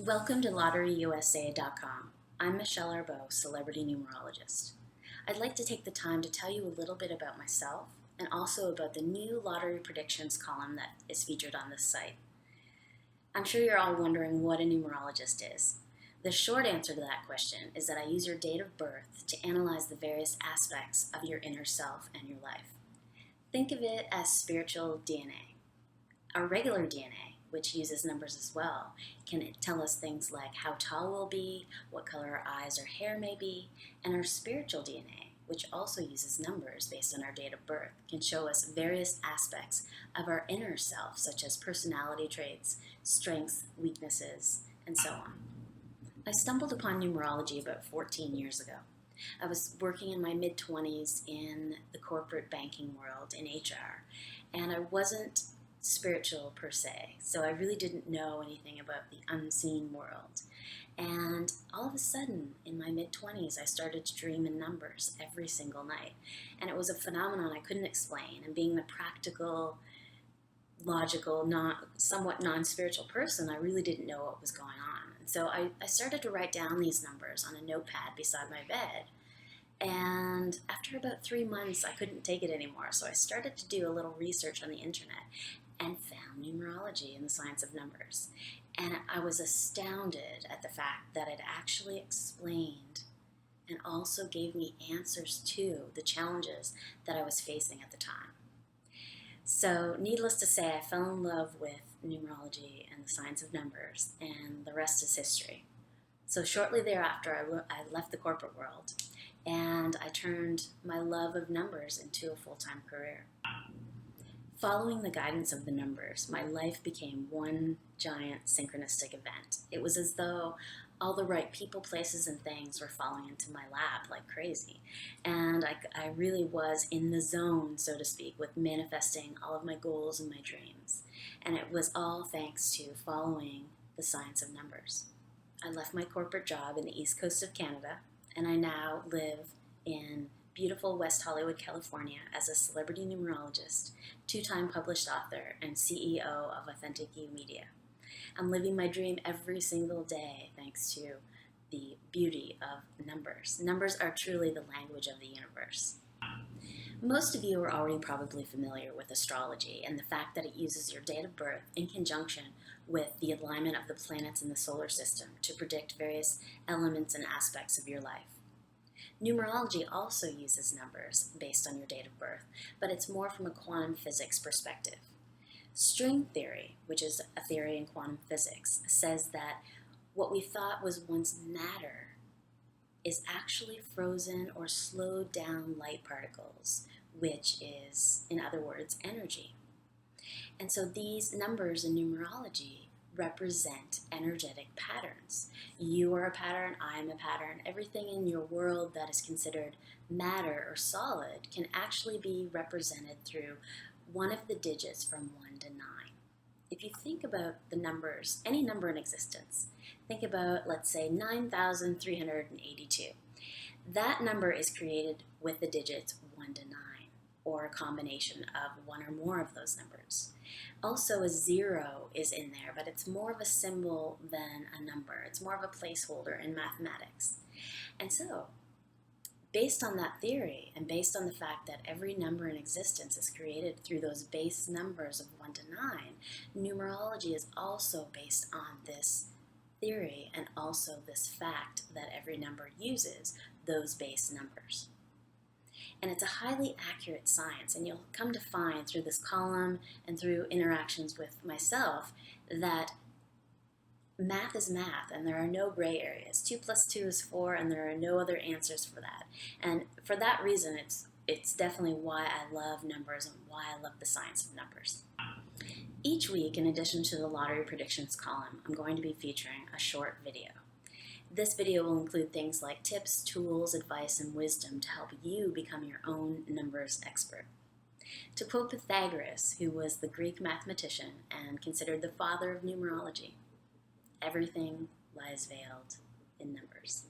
Welcome to LotteryUSA.com. I'm Michelle Arbeau, celebrity numerologist. I'd like to take the time to tell you a little bit about myself and also about the new lottery predictions column that is featured on this site. I'm sure you're all wondering what a numerologist is. The short answer to that question is that I use your date of birth to analyze the various aspects of your inner self and your life. Think of it as spiritual DNA. Our regular DNA, which uses numbers as well, can tell us things like how tall we'll be, what color our eyes or hair may be, and our spiritual DNA, which also uses numbers based on our date of birth, can show us various aspects of our inner self, such as personality traits, strengths, weaknesses, and so on. I stumbled upon numerology about 14 years ago. I was working in my mid-20s in the corporate banking world in HR, and I wasn't spiritual per se, so I really didn't know anything about the unseen world. And all of a sudden, in my mid-20s, I started to dream in numbers every single night. And it was a phenomenon I couldn't explain. And being the practical, logical, somewhat non-spiritual person, I really didn't know what was going on. And so I started to write down these numbers on a notepad beside my bed. And after about 3 months, I couldn't take it anymore. So I started to do a little research on the internet and found numerology and the science of numbers. And I was astounded at the fact that it actually explained and also gave me answers to the challenges that I was facing at the time. So needless to say, I fell in love with numerology and the science of numbers, and the rest is history. So shortly thereafter, I left the corporate world, and I turned my love of numbers into a full-time career. Following the guidance of the numbers, my life became one giant synchronistic event. It was as though all the right people, places, and things were falling into my lap like crazy. And I really was in the zone, so to speak, with manifesting all of my goals and my dreams. And it was all thanks to following the science of numbers. I left my corporate job in the East Coast of Canada, and I now live in beautiful West Hollywood, California, as a celebrity numerologist, 2-time published author, and CEO of Authentic You Media. I'm living my dream every single day thanks to the beauty of numbers. Numbers are truly the language of the universe. Most of you are already probably familiar with astrology and the fact that it uses your date of birth in conjunction with the alignment of the planets in the solar system to predict various elements and aspects of your life. Numerology also uses numbers based on your date of birth, but it's more from a quantum physics perspective. String theory, which is a theory in quantum physics, says that what we thought was once matter is actually frozen or slowed down light particles, which is, in other words, energy. And so these numbers in numerology represent energetic patterns. You are a pattern, I am a pattern. Everything in your world that is considered matter or solid can actually be represented through one of the digits from 1 to 9. If you think about the numbers, any number in existence, think about, let's say, 9,382. That number is created with the digits 1 to 9, or a combination of one or more of those numbers. Also, a 0 is in there, but it's more of a symbol than a number. It's more of a placeholder in mathematics. And so, based on that theory, and based on the fact that every number in existence is created through those base numbers of 1 to 9, numerology is also based on this theory and also this fact that every number uses those base numbers. And it's a highly accurate science, and you'll come to find through this column and through interactions with myself that math is math, and there are no gray areas. 2 plus 2 is 4, and there are no other answers for that. And for that reason, it's definitely why I love numbers and why I love the science of numbers. Each week, in addition to the lottery predictions column, I'm going to be featuring a short video. This video will include things like tips, tools, advice, and wisdom to help you become your own numbers expert. To quote Pythagoras, who was the Greek mathematician and considered the father of numerology, everything lies veiled in numbers.